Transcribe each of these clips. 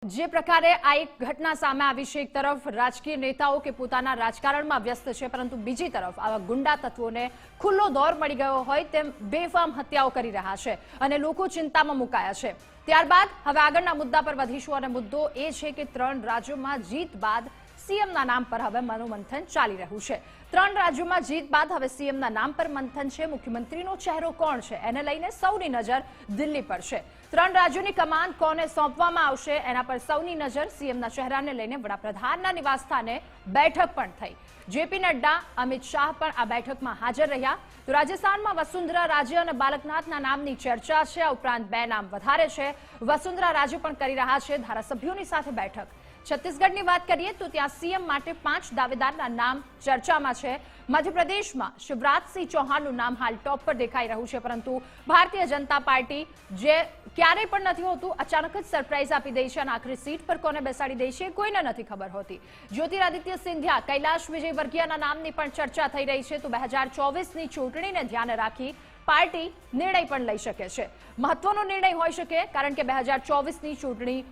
જે પ્રકારે આ એક ઘટના સામે આવી છે, એક તરફ રાજકીય નેતાઓ કે પોતાના રાજકારણમાં વ્યસ્ત છે, પરંતુ બીજી તરફ આવા ગુંડા તત્વોને ખુલ્લો દોર મળી ગયો હોય તેમ બેફામ હત્યાઓ કરી રહ્યા છે અને લોકો ચિંતામાં મુકાયા છે। ત્યારબાદ હવે આગળના મુદ્દા પર વધીશું અને મુદ્દો એ છે કે 3 રાજ્યોમાં જીત બાદ સીએમના નામ પર હવે મનોમંથન ચાલી રહ્યું છે। 3 રાજ્યોમાં જીત બાદ હવે સીએમના નામ પર મંથન છે। મુખ્યમંત્રીનો ચહેરો કોણ છે એને લઈને સૌની નજર દિલ્હી પર છે। 3 રાજ્યોની કમાન કોને સોંપવામાં આવશે એના પર સૌની નજર। સીએમના ચહેરાને લઈને વડાપ્રધાનના નિવાસસ્થાને બેઠક પણ થઈ। જેપી નડ્ડા, અમિત શાહ પણ આ બેઠકમાં હાજર રહ્યા। તો રાજસ્થાનમાં વસુંધરા રાજે અને બાલકનાથના નામની ચર્ચા છે। આ ઉપરાંત 2 નામ વધારે છે। વસુંધરા રાજે પણ કરી રહ્યા છે ધારાસભ્યોની સાથે બેઠક। छत्तीसगढ़ની વાત કરીએ તો ત્યાં સીએમ માટે 5 દાવેદારના નામ ચર્ચામાં છે। મધ્યપ્રદેશમાં શિવરાજસિંહ ચૌહાણનું નામ હાલ ટોપ પર દેખાઈ રહ્યું છે, પરંતુ ભારતીય જનતા પાર્ટી જે ક્યારેય પણ નથી હોતું અચાનક જ સરપ્રાઈઝ આપી દે છે અને આખરી સીટ પર કોને બેસાડી દે છે કોઈને નથી ખબર હોતી। જ્યોતિરાદિત્ય સિંધિયા, કૈલાશ વિજયવર્ગીયાના નામની પણ ચર્ચા થઈ રહી છે। તો 2024ની ચૂંટણીને ધ્યાને રાખી પાર્ટી નિર્ણય પણ લઈ શકે છે। મહત્વનો નિર્ણય હોઈ શકે કારણ કે 2024ની ચૂંટણી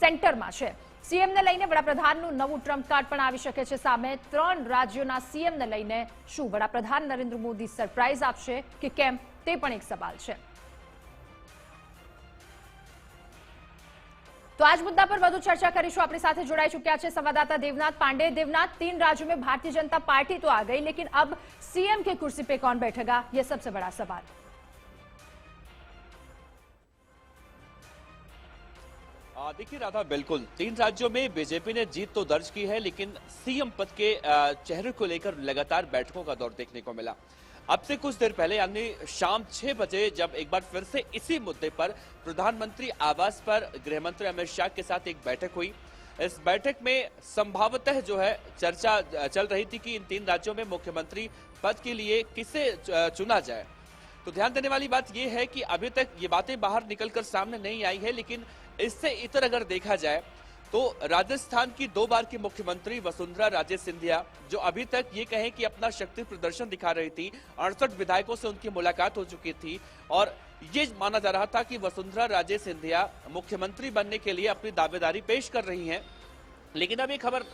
સેન્ટરમાં છે। સીએમને લઈને વડાપ્રધાનનું નવું ટ્રમ્પ કાર્ડ પણ આવી શકે છે સામે। 3 રાજ્યોના સીએમને લઈને શું વડાપ્રધાન નરેન્દ્ર મોદી સરપ્રાઈઝ આપશે કે કેમ તે પણ એક સવાલ છે। तो आज मुद्दा पर વધુ चर्चा કરીશું। આપણી સાથે જોડાઈ ચૂક્યા છે संवाददाता देवनाथ पांडे। देवनाथ, 3 राज्यों में भारतीय जनता पार्टी तो आ गई, लेकिन अब सीएम की कुर्सी पे कौन बैठेगा, ये सबसे बड़ा सवाल। देखिए राधा, बिल्कुल 3 राज्यों में बीजेपी ने जीत तो दर्ज की है, लेकिन सीएम पद के चेहरे को लेकर लगातार बैठकों का दौर देखने को मिला। अब से कुछ देर पहले यानी शाम 6 बजे जब एक बार फिर से इसी मुद्दे पर प्रधानमंत्री आवास पर गृहमंत्री अमित शाह के साथ एक बैठक हुई। इस बैठक में संभवतः जो है चर्चा चल रही थी कि इन 3 राज्यों में मुख्यमंत्री पद के लिए किसे चुना जाए। तो ध्यान देने वाली बात यह है कि अभी तक ये बातें बाहर निकलकर सामने नहीं आई है, लेकिन इससे इतर अगर देखा जाए तो राजस्थान की 2 बार की मुख्यमंत्री वसुंधरा राजे सिंधिया, जो अभी तक ये कहें कि अपना शक्ति प्रदर्शन दिखा रही थी, 68 विधायकों से उनकी मुलाकात हो चुकी थी और ये माना जा रहा था कि वसुंधरा राजे सिंधिया मुख्यमंत्री बनने के लिए अपनी दावेदारी पेश कर रही हैं। लेकिन अब ये खबर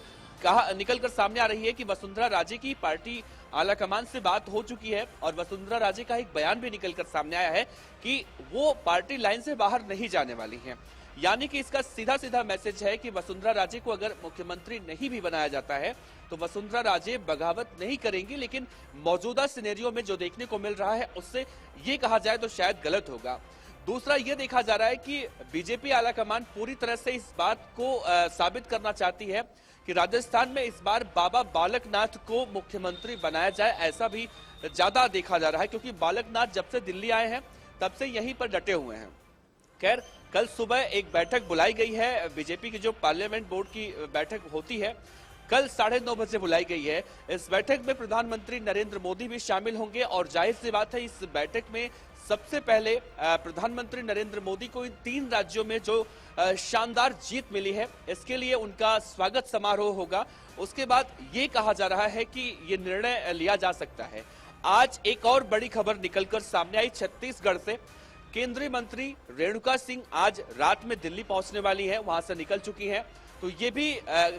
निकलकर सामने आ रही है कि वसुंधरा राजे की पार्टी आलाकमान से बात हो चुकी है और वसुंधरा राजे का एक बयान भी निकलकर सामने आया है कि वो पार्टी लाइन से बाहर नहीं जाने वाली हैं। यानी कि इसका सीधा सीधा मैसेज है कि वसुंधरा राजे को अगर मुख्यमंत्री नहीं भी बनाया जाता है तो वसुंधरा राजे बगावत नहीं करेंगी, लेकिन मौजूदा सिनेरियो में जो देखने को मिल रहा है उससे ये कहा जाए तो शायद गलत होगा। दूसरा ये देखा जा रहा है कि बीजेपी आलाकमान पूरी तरह से इस बात को साबित करना चाहती है कि राजस्थान में इस बार बाबा बालकनाथ को मुख्यमंत्री बनाया जाए, ऐसा भी ज्यादा देखा जा रहा है, क्योंकि बालकनाथ जब से दिल्ली आए हैं तब से यहीं पर डटे हुए हैं। खैर, कल सुबह एक बैठक बुलाई गई है, बीजेपी की जो पार्लियामेंट बोर्ड की बैठक होती है कल 9:30 बजे बुलाई गई है। इस बैठक में प्रधानमंत्री नरेंद्र मोदी भी शामिल होंगे और जाहिर सी बात है इस बैठक में सबसे पहले प्रधानमंत्री नरेंद्र मोदी को इन 3 राज्यों में जो शानदार जीत मिली है इसके लिए उनका स्वागत समारोह होगा। उसके बाद ये कहा जा रहा है कि ये निर्णय लिया जा सकता है। आज एक और बड़ी खबर निकलकर सामने आई छत्तीसगढ़ से। केंद्रीय मंत्री रेणुका सिंह आज रात में दिल्ली पहुंचने वाली है, वहां से निकल चुकी हैं। तो ये भी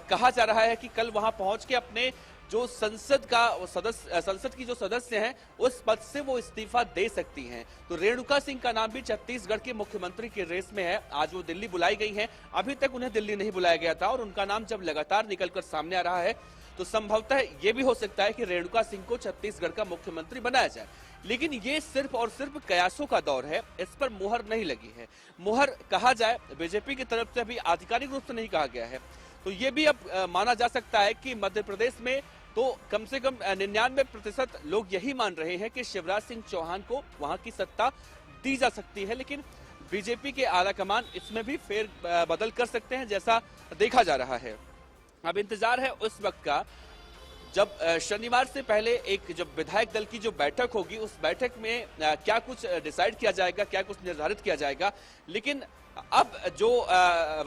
कहा जा रहा है कि कल वहां पहुंच के अपने जो संसद की जो सदस्य हैं उस पद से वो इस्तीफा दे सकती हैं। तो रेणुका सिंह का नाम भी छत्तीसगढ़ के मुख्यमंत्री की रेस में है। आज वो दिल्ली बुलाई गई हैं, अभी तक उन्हें दिल्ली नहीं बुलाया गया था और उनका नाम जब लगातार निकलकर सामने आ रहा है तो संभवतः ये भी हो सकता है कि रेणुका सिंह को छत्तीसगढ़ का मुख्यमंत्री बनाया जाए। लेकिन ये सिर्फ और सिर्फ कयासों का दौर है, इस पर मुहर नहीं लगी है। मुहर कहा जाए बीजेपी की तरफ से अभी आधिकारिक रूप से नहीं कहा गया है। तो ये भी अब माना जा सकता है कि मध्य प्रदेश में तो कम से कम 99% लोग यही मान रहे हैं कि शिवराज सिंह चौहान को वहां की सत्ता दी जा सकती है, लेकिन बीजेपी के आलाकमान इसमें भी फेर बदल कर सकते हैं, जैसा देखा जा रहा है। अब इंतजार है उस वक्त का जब शनिवार से पहले एक जब विधायक दल की जो बैठक होगी उस बैठक में क्या कुछ डिसाइड किया जाएगा, क्या कुछ निर्धारित किया जाएगा। लेकिन अब जो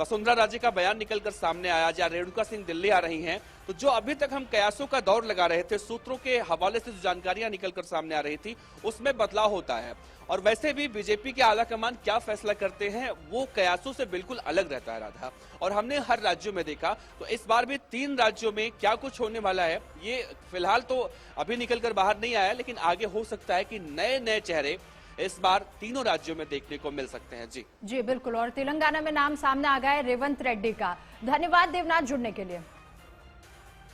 वसुंधरा राजे का बयान निकलकर सामने आया, या रेणुका सिंह दिल्ली आ रही हैं, तो जो अभी तक हम कयासों का दौर लगा रहे थे, सूत्रों के हवाले से जो जानकारियां निकलकर सामने आ रही थी, उसमें बदलाव होता है। और वैसे भी बीजेपी के आला कमान क्या फैसला करते हैं वो कयासों से बिल्कुल अलग रहता है राधा। और हमने हर राज्यों में देखा, तो इस बार भी 3 राज्यों में क्या कुछ होने वाला है ये फिलहाल तो अभी निकलकर बाहर नहीं आया, लेकिन आगे हो सकता है कि नए नए चेहरे इस बार तीनों राज्यों में देखने को मिल सकते हैं। जी बिल्कुल। और तेलंगाना में नाम सामने आ गया है रेवंत रेड्डी का। धन्यवाद देवनाथ जुड़ने के लिए।